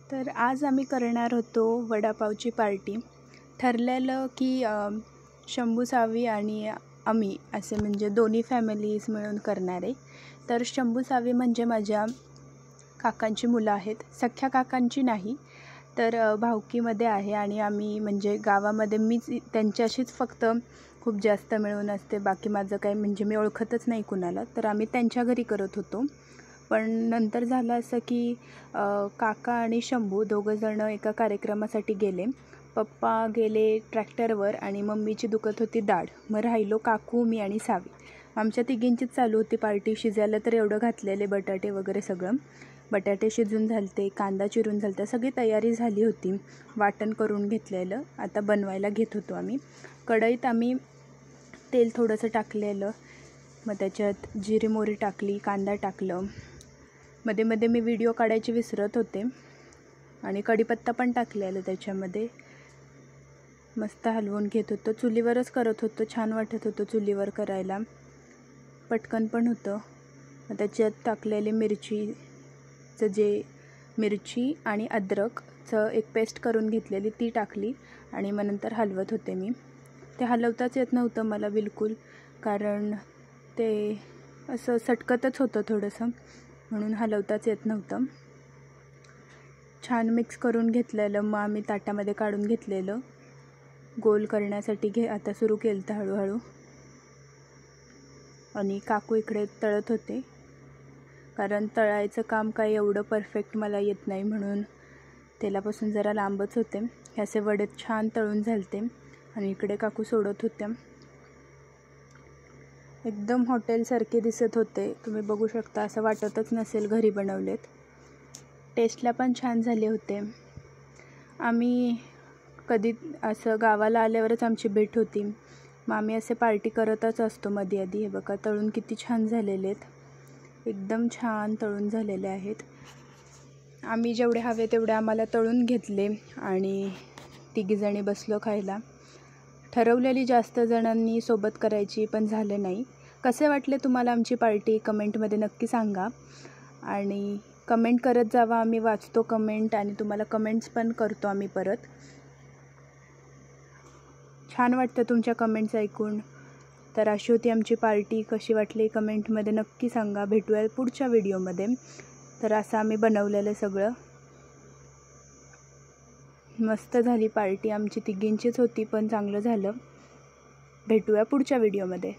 तर आज आम्ही करणार होतो वडापावची पार्टी। ठरलेलं की शंभू सावी आणि आम्ही असे म्हणजे दोन्ही फॅमिलीज मिळून करणार आहे। तर शंभू सावी म्हणजे माझ्या काकांची मुलं आहेत, सख्या काकांची नाही तर भावकीमध्ये आहे आणि आम्ही म्हणजे गावामध्ये मीच त्यांच्याशीच फक्त खूप जास्त मिळून असते, बाकी माझं काही म्हणजे मी ओळखतच नाही कुणाला। तर आम्ही त्यांच्या घरी करत होतो, पण नंतर झालं असं की काका आणि शंभू दोघंजण एका कार्यक्रमासाठी गेले। पप्पा गेले ट्रॅक्टरवर आणि मम्मीची दुखत होती दाढ, मग राहिलो काकू, मी आणि सावी। आमच्या तिघींचीच चालू होती पार्टी। शिजायला तर एवढं घातलेले, बटाटे वगैरे सगळं, बटाटे शिजून झालते, कांदा चिरून झालता, सगळी तयारी झाली होती, वाटण करून घेतलेलं। आता बनवायला घेत होतो आम्ही। कढईत आम्ही तेल थोडंसं टाकलेलं, मग त्याच्यात जिरी मोहरी टाकली, कांदा टाकलं। मध्ये मध्ये मी व्हिडिओ काढायची विसरत होते आणि कढीपत्ता पण टाकलेलं त्याच्यामध्ये। मस्त हलवून घेत होतो, चुलीवरच करत होतो, छान वाटत होतं चुलीवर करायला, पटकन पण होतं। मग त्याच्यात टाकलेली मिरची आणि अद्रकचं एक पेस्ट करून घेतलेली ती टाकली आणि मग नंतर हलवत होते मी। ते हलवताच येत नव्हतं मला बिलकुल, कारण ते असं सटकतच होतं थोडंसं, म्हणून हलवताच येत नव्हतं। छान मिक्स करून घेतलेलं, मग आम्ही ताटामध्ये काढून घेतलेलं। गोल करण्यासाठी आता सुरू केलं तर हळूहळू, आणि काकू इकडे तळत होते, कारण तळायचं काम काही एवढं परफेक्ट मला येत नाही, म्हणून तेलापासून जरा लांबच होते। हे असे वडे छान तळून झालते आणि इकडे काकू सोडत होत्या। एकदम हॉटेलसारखे दिसत होते, तुम्ही बघू शकता, असं वाटतच नसेल घरी बनवलेत। टेस्टला पण छान झाले होते। आम्ही कधी असं गावाला आल्यावरच आमची भेट होती, मग आम्ही असे पार्टी करतच असतो मध्ये आधी। हे बघा तळून किती छान झालेले आहेत, एकदम छान तळून झालेले आहेत। आम्ही जेवढे हवे तेवढे आम्हाला तळून घेतले आणि तिघीजणी बसलो खायला। ठरवलेली जास्त जणांनी सोबत करायची, पण झालं नाही। कसे वाटले तुम्हाला आमची पार्टी कमेंटमध्ये नक्की सांगा, आणि कमेंट करत जावा, आम्ही वाचतो कमेंट आणि तुम्हाला कमेंट्स पण करतो आम्ही परत। छान वाटतं तुमच्या कमेंट्स ऐकून। तर अशी होती आमची पार्टी, कशी वाटली कमेंटमध्ये नक्की सांगा। भेटूया पुढच्या व्हिडिओमध्ये। तर असं आम्ही बनवलेलं सगळं, मस्त झाली पार्टी, आमची तिघींचीच होती पण चांगलं झालं। भेटूया पुढच्या व्हिडिओमध्ये।